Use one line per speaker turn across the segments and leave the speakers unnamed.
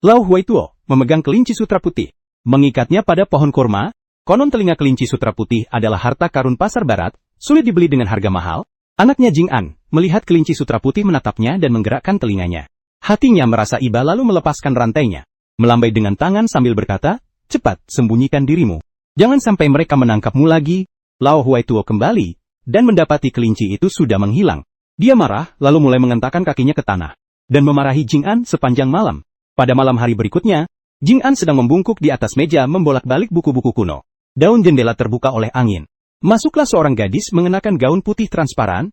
Lao Huaituo memegang kelinci sutra putih, mengikatnya pada pohon kurma. Konon telinga kelinci sutra putih adalah harta karun pasar barat, sulit dibeli dengan harga mahal. Anaknya Jing An melihat kelinci sutra putih menatapnya dan menggerakkan telinganya. Hatinya merasa iba lalu melepaskan rantainya. Melambai dengan tangan sambil berkata, "Cepat, sembunyikan dirimu. Jangan sampai mereka menangkapmu lagi." Lao Huaituo kembali, dan mendapati kelinci itu sudah menghilang. Dia marah, lalu mulai mengentakkan kakinya ke tanah, dan memarahi Jing An sepanjang malam. Pada malam hari berikutnya, Jing An sedang membungkuk di atas meja membolak-balik buku-buku kuno. Daun jendela terbuka oleh angin. Masuklah seorang gadis mengenakan gaun putih transparan.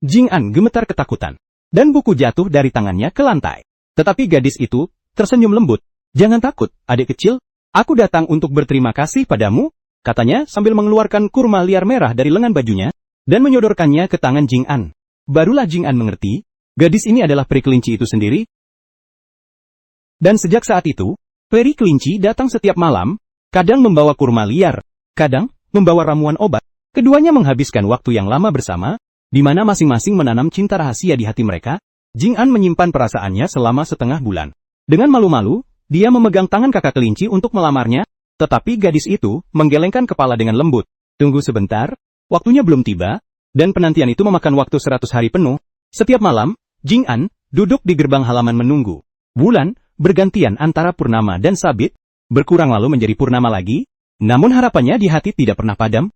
Jing An gemetar ketakutan, dan buku jatuh dari tangannya ke lantai. Tetapi gadis itu tersenyum lembut. "Jangan takut, adik kecil. Aku datang untuk berterima kasih padamu," katanya sambil mengeluarkan kurma liar merah dari lengan bajunya, dan menyodorkannya ke tangan Jing An. Barulah Jing An mengerti, gadis ini adalah peri kelinci itu sendiri. Dan sejak saat itu, peri kelinci datang setiap malam, kadang membawa kurma liar, kadang membawa ramuan obat. Keduanya menghabiskan waktu yang lama bersama, di mana masing-masing menanam cinta rahasia di hati mereka. Jing An menyimpan perasaannya selama setengah bulan. Dengan malu-malu, dia memegang tangan kakak kelinci untuk melamarnya, tetapi gadis itu menggelengkan kepala dengan lembut. "Tunggu sebentar, waktunya belum tiba," dan penantian itu memakan waktu 100 hari penuh. Setiap malam, Jing An duduk di gerbang halaman menunggu. Bulan bergantian antara purnama dan sabit, berkurang lalu menjadi purnama lagi, namun harapannya di hati tidak pernah padam.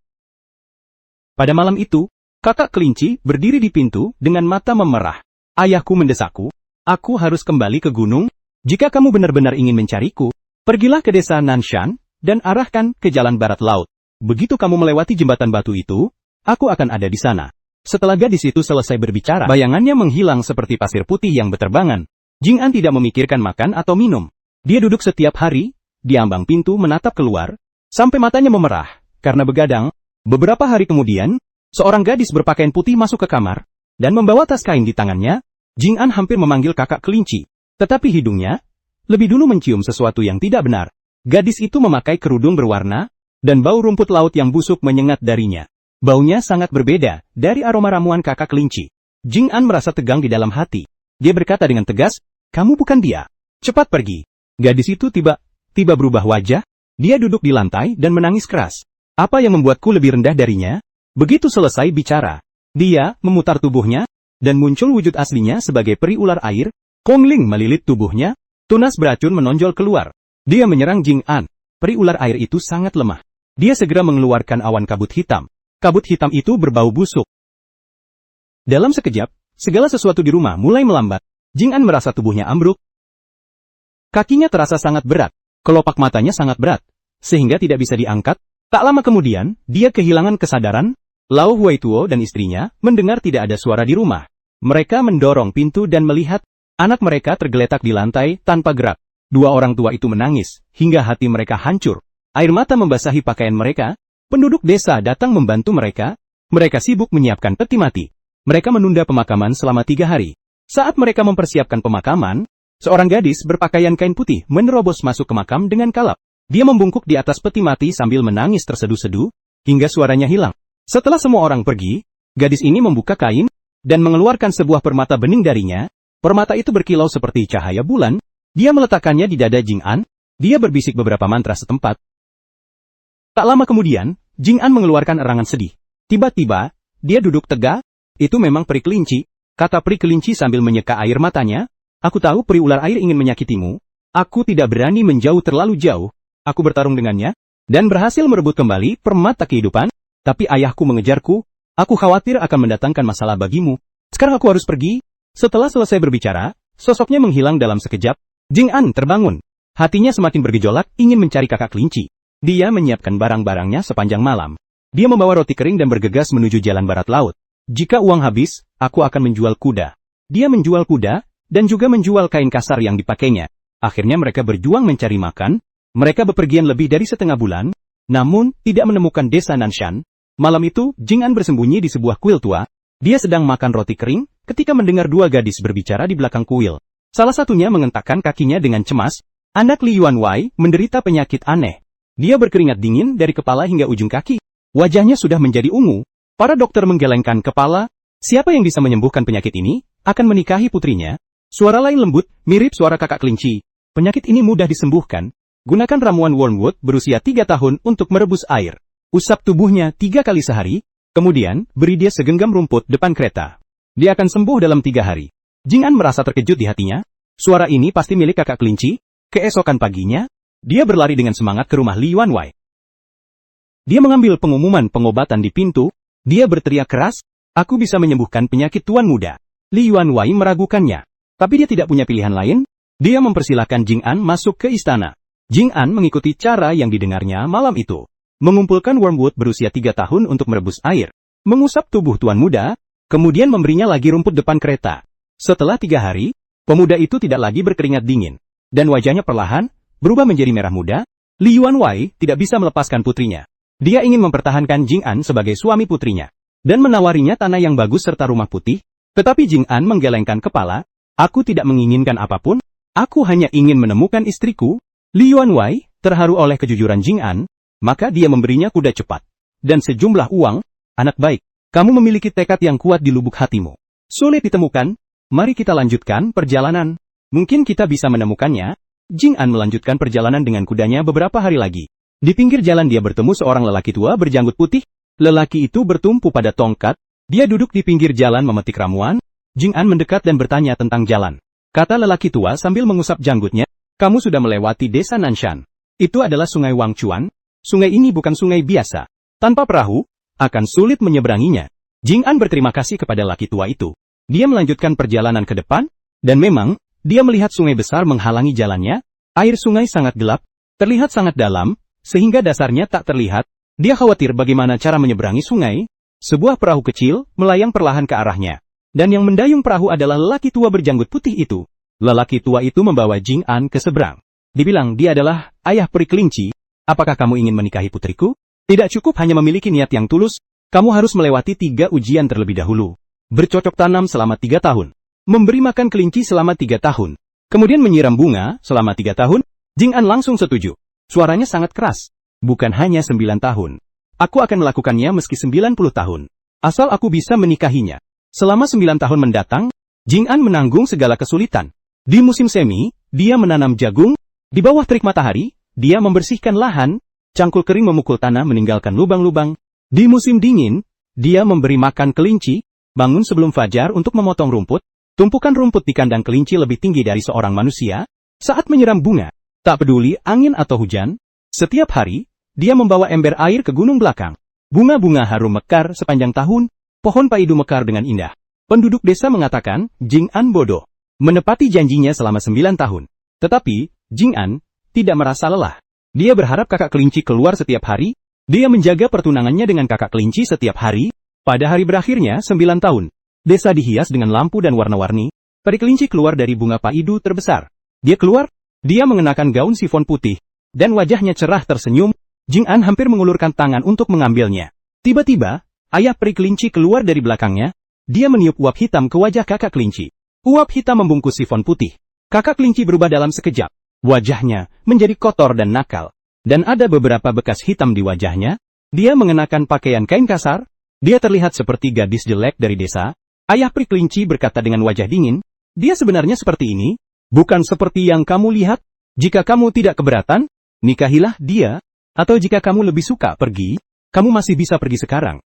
Pada malam itu, kakak kelinci berdiri di pintu dengan mata memerah. "Ayahku mendesakku, aku harus kembali ke gunung. Jika kamu benar-benar ingin mencariku, pergilah ke desa Nanshan, dan arahkan ke jalan barat laut. Begitu kamu melewati jembatan batu itu, aku akan ada di sana." Setelah gadis itu selesai berbicara, bayangannya menghilang seperti pasir putih yang berterbangan. Jing An tidak memikirkan makan atau minum. Dia duduk setiap hari di ambang pintu menatap keluar, sampai matanya memerah karena begadang. Beberapa hari kemudian, seorang gadis berpakaian putih masuk ke kamar, dan membawa tas kain di tangannya. Jing An hampir memanggil kakak kelinci, tetapi hidungnya lebih dulu mencium sesuatu yang tidak benar. Gadis itu memakai kerudung berwarna, dan bau rumput laut yang busuk menyengat darinya. Baunya sangat berbeda dari aroma ramuan kakak kelinci. Jing An merasa tegang di dalam hati. Dia berkata dengan tegas, "Kamu bukan dia. Cepat pergi." Gadis itu tiba-tiba berubah wajah. Dia duduk di lantai dan menangis keras. "Apa yang membuatku lebih rendah darinya?" Begitu selesai bicara, dia memutar tubuhnya, dan muncul wujud aslinya sebagai peri ular air. Kongling melilit tubuhnya, tunas beracun menonjol keluar. Dia menyerang Jing An. Peri ular air itu sangat lemah. Dia segera mengeluarkan awan kabut hitam. Kabut hitam itu berbau busuk. Dalam sekejap, segala sesuatu di rumah mulai melambat. Jing An merasa tubuhnya ambruk. Kakinya terasa sangat berat, kelopak matanya sangat berat, sehingga tidak bisa diangkat. Tak lama kemudian, dia kehilangan kesadaran. Lao Huaituo dan istrinya mendengar tidak ada suara di rumah. Mereka mendorong pintu dan melihat anak mereka tergeletak di lantai tanpa gerak. Dua orang tua itu menangis, hingga hati mereka hancur. Air mata membasahi pakaian mereka. Penduduk desa datang membantu mereka. Mereka sibuk menyiapkan peti mati. Mereka menunda pemakaman selama 3 hari. Saat mereka mempersiapkan pemakaman, seorang gadis berpakaian kain putih menerobos masuk ke makam dengan kalap. Dia membungkuk di atas peti mati sambil menangis terseduh-seduh, hingga suaranya hilang. Setelah semua orang pergi, gadis ini membuka kain, dan mengeluarkan sebuah permata bening darinya. Permata itu berkilau seperti cahaya bulan. Dia meletakkannya di dada Jing An. Dia berbisik beberapa mantra setempat. Tak lama kemudian, Jing An mengeluarkan erangan sedih. Tiba-tiba, dia duduk tegak. "Itu memang peri kelinci," kata peri kelinci sambil menyeka air matanya. "Aku tahu peri ular air ingin menyakitimu. Aku tidak berani menjauh terlalu jauh. Aku bertarung dengannya, dan berhasil merebut kembali permata kehidupan. Tapi ayahku mengejarku. Aku khawatir akan mendatangkan masalah bagimu. Sekarang aku harus pergi." Setelah selesai berbicara, sosoknya menghilang dalam sekejap. Jing An terbangun. Hatinya semakin bergejolak, ingin mencari kakak kelinci. Dia menyiapkan barang-barangnya sepanjang malam. Dia membawa roti kering dan bergegas menuju jalan barat laut. "Jika uang habis, aku akan menjual kuda." Dia menjual kuda, dan juga menjual kain kasar yang dipakainya. Akhirnya mereka berjuang mencari makan. Mereka bepergian lebih dari setengah bulan, namun tidak menemukan desa Nanshan. Malam itu, Jing An bersembunyi di sebuah kuil tua. Dia sedang makan roti kering, ketika mendengar dua gadis berbicara di belakang kuil. Salah satunya mengentakkan kakinya dengan cemas. Anak Li Yuanwei menderita penyakit aneh. Dia berkeringat dingin dari kepala hingga ujung kaki. Wajahnya sudah menjadi ungu. Para dokter menggelengkan kepala. Siapa yang bisa menyembuhkan penyakit ini, akan menikahi putrinya. Suara lain lembut, mirip suara kakak kelinci. Penyakit ini mudah disembuhkan. Gunakan ramuan wormwood berusia 3 tahun untuk merebus air. Usap tubuhnya 3 kali sehari, kemudian beri dia segenggam rumput depan kereta. Dia akan sembuh dalam 3 hari. Jing An merasa terkejut di hatinya. Suara ini pasti milik kakak kelinci. Keesokan paginya, dia berlari dengan semangat ke rumah Li Yuanwei. Dia mengambil pengumuman pengobatan di pintu. Dia berteriak keras, "Aku bisa menyembuhkan penyakit tuan muda." Li Yuanwei meragukannya. Tapi dia tidak punya pilihan lain. Dia mempersilahkan Jing An masuk ke istana. Jing An mengikuti cara yang didengarnya malam itu. Mengumpulkan wormwood berusia 3 tahun untuk merebus air. Mengusap tubuh tuan muda, kemudian memberinya lagi rumput depan kereta. Setelah 3 hari, pemuda itu tidak lagi berkeringat dingin. Dan wajahnya perlahan berubah menjadi merah muda. Li Yuanwei tidak bisa melepaskan putrinya. Dia ingin mempertahankan Jing An sebagai suami putrinya. Dan menawarinya tanah yang bagus serta rumah putih. Tetapi Jing An menggelengkan kepala. "Aku tidak menginginkan apapun. Aku hanya ingin menemukan istriku." Li Yuanwei terharu oleh kejujuran Jing An. Maka dia memberinya kuda cepat. Dan sejumlah uang. "Anak baik, kamu memiliki tekad yang kuat di lubuk hatimu. Sulit ditemukan. Mari kita lanjutkan perjalanan. Mungkin kita bisa menemukannya." Jing An melanjutkan perjalanan dengan kudanya beberapa hari lagi. Di pinggir jalan dia bertemu seorang lelaki tua berjanggut putih. Lelaki itu bertumpu pada tongkat. Dia duduk di pinggir jalan memetik ramuan. Jing An mendekat dan bertanya tentang jalan. Kata lelaki tua sambil mengusap janggutnya, "Kamu sudah melewati desa Nanshan. Itu adalah sungai Wangchuan. Sungai ini bukan sungai biasa. Tanpa perahu, akan sulit menyeberanginya." Jing An berterima kasih kepada lelaki tua itu. Dia melanjutkan perjalanan ke depan, dan memang, dia melihat sungai besar menghalangi jalannya. Air sungai sangat gelap, terlihat sangat dalam, sehingga dasarnya tak terlihat. Dia khawatir bagaimana cara menyeberangi sungai. Sebuah perahu kecil melayang perlahan ke arahnya. Dan yang mendayung perahu adalah lelaki tua berjanggut putih itu. Lelaki tua itu membawa Jing An ke seberang. Dibilang dia adalah ayah peri kelinci. "Apakah kamu ingin menikahi putriku? Tidak cukup hanya memiliki niat yang tulus. Kamu harus melewati 3 ujian terlebih dahulu. Bercocok tanam selama 3 tahun. Memberi makan kelinci selama 3 tahun. Kemudian menyiram bunga selama 3 tahun. Jing An langsung setuju. Suaranya sangat keras. "Bukan hanya 9 tahun. Aku akan melakukannya meski 90 tahun. Asal aku bisa menikahinya." Selama 9 tahun mendatang, Jing An menanggung segala kesulitan. Di musim semi, dia menanam jagung. Di bawah terik matahari, dia membersihkan lahan. Cangkul kering memukul tanah meninggalkan lubang-lubang. Di musim dingin, dia memberi makan kelinci. Bangun sebelum fajar untuk memotong rumput. Tumpukan rumput di kandang kelinci lebih tinggi dari seorang manusia. Saat menyiram bunga, tak peduli angin atau hujan, setiap hari, dia membawa ember air ke gunung belakang. Bunga-bunga harum mekar sepanjang tahun. Pohon paidu mekar dengan indah. Penduduk desa mengatakan, Jing An bodoh. Menepati janjinya selama 9 tahun. Tetapi, Jing An tidak merasa lelah. Dia berharap kakak kelinci keluar setiap hari. Dia menjaga pertunangannya dengan kakak kelinci setiap hari. Pada hari berakhirnya 9 tahun. Desa dihias dengan lampu dan warna-warni. Peri kelinci keluar dari bunga paidu terbesar. Dia keluar. Dia mengenakan gaun sifon putih. Dan wajahnya cerah tersenyum. Jing An hampir mengulurkan tangan untuk mengambilnya. Tiba-tiba, ayah peri kelinci keluar dari belakangnya. Dia meniup uap hitam ke wajah kakak kelinci. Uap hitam membungkus sifon putih. Kakak kelinci berubah dalam sekejap. Wajahnya menjadi kotor dan nakal. Dan ada beberapa bekas hitam di wajahnya. Dia mengenakan pakaian kain kasar. Dia terlihat seperti gadis jelek dari desa. Ayah peri kelinci berkata dengan wajah dingin. Dia sebenarnya seperti ini. Bukan seperti yang kamu lihat. Jika kamu tidak keberatan, nikahilah dia. Atau jika kamu lebih suka pergi, kamu masih bisa pergi sekarang.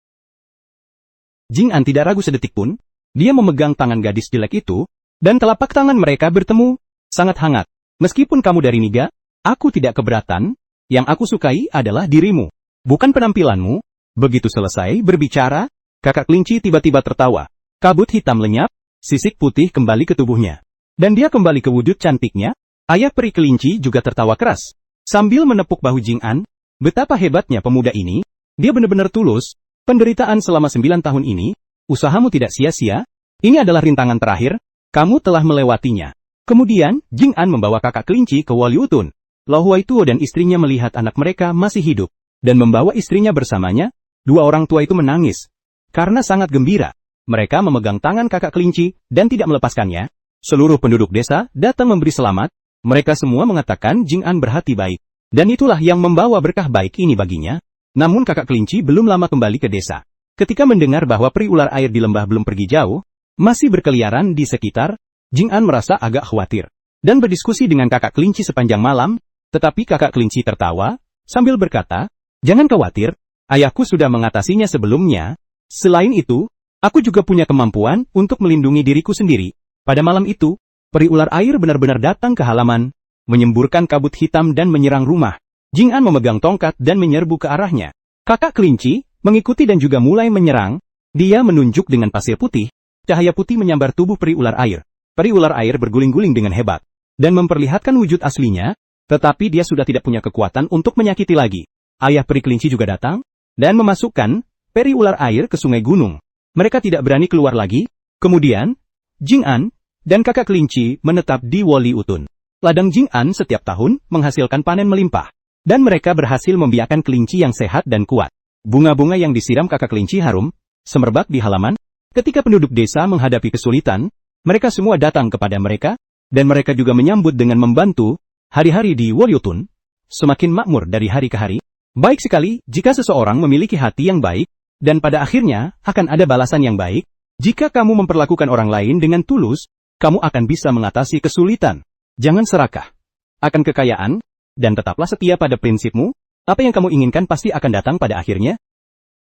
Jing An tidak ragu sedetik pun. Dia memegang tangan gadis jelek itu, dan telapak tangan mereka bertemu, sangat hangat. Meskipun kamu dari Niga, aku tidak keberatan. Yang aku sukai adalah dirimu, bukan penampilanmu. Begitu selesai berbicara, kakak kelinci tiba-tiba tertawa. Kabut hitam lenyap, sisik putih kembali ke tubuhnya. Dan dia kembali ke wujud cantiknya. Ayah peri kelinci juga tertawa keras. Sambil menepuk bahu Jing An, betapa hebatnya pemuda ini. Dia benar-benar tulus. Penderitaan selama 9 tahun ini, usahamu tidak sia-sia. Ini adalah rintangan terakhir, kamu telah melewatinya. Kemudian, Jing An membawa kakak kelinci ke Wali Utun. Lo Huai Tuo dan istrinya melihat anak mereka masih hidup, dan membawa istrinya bersamanya. Dua orang tua itu menangis. Karena sangat gembira, mereka memegang tangan kakak kelinci, dan tidak melepaskannya. Seluruh penduduk desa datang memberi selamat. Mereka semua mengatakan Jing An berhati baik. Dan itulah yang membawa berkah baik ini baginya. Namun kakak kelinci belum lama kembali ke desa. Ketika mendengar bahwa peri ular air di lembah belum pergi jauh, masih berkeliaran di sekitar, Jing An merasa agak khawatir dan berdiskusi dengan kakak kelinci sepanjang malam, tetapi kakak kelinci tertawa sambil berkata, "Jangan khawatir, ayahku sudah mengatasinya sebelumnya. Selain itu, aku juga punya kemampuan untuk melindungi diriku sendiri." Pada malam itu, peri ular air benar-benar datang ke halaman, menyemburkan kabut hitam dan menyerang rumah. Jing An memegang tongkat dan menyerbu ke arahnya. Kakak kelinci mengikuti dan juga mulai menyerang. Dia menunjuk dengan pasir putih. Cahaya putih menyambar tubuh peri ular air. Peri ular air berguling-guling dengan hebat dan memperlihatkan wujud aslinya, tetapi dia sudah tidak punya kekuatan untuk menyakiti lagi. Ayah peri kelinci juga datang dan memasukkan peri ular air ke sungai gunung. Mereka tidak berani keluar lagi. Kemudian, Jing An dan kakak kelinci menetap di Woli Utun. Ladang Jing An setiap tahun menghasilkan panen melimpah, dan mereka berhasil membiarkan kelinci yang sehat dan kuat. Bunga-bunga yang disiram kakak kelinci harum semerbak di halaman. Ketika penduduk desa menghadapi kesulitan, mereka semua datang kepada mereka, dan mereka juga menyambut dengan membantu. Hari-hari di Woli Utun semakin makmur dari hari ke hari. Baik sekali jika seseorang memiliki hati yang baik, dan pada akhirnya akan ada balasan yang baik. Jika kamu memperlakukan orang lain dengan tulus, kamu akan bisa mengatasi kesulitan. Jangan serakah akan kekayaan, dan tetaplah setia pada prinsipmu. Apa yang kamu inginkan pasti akan datang pada akhirnya.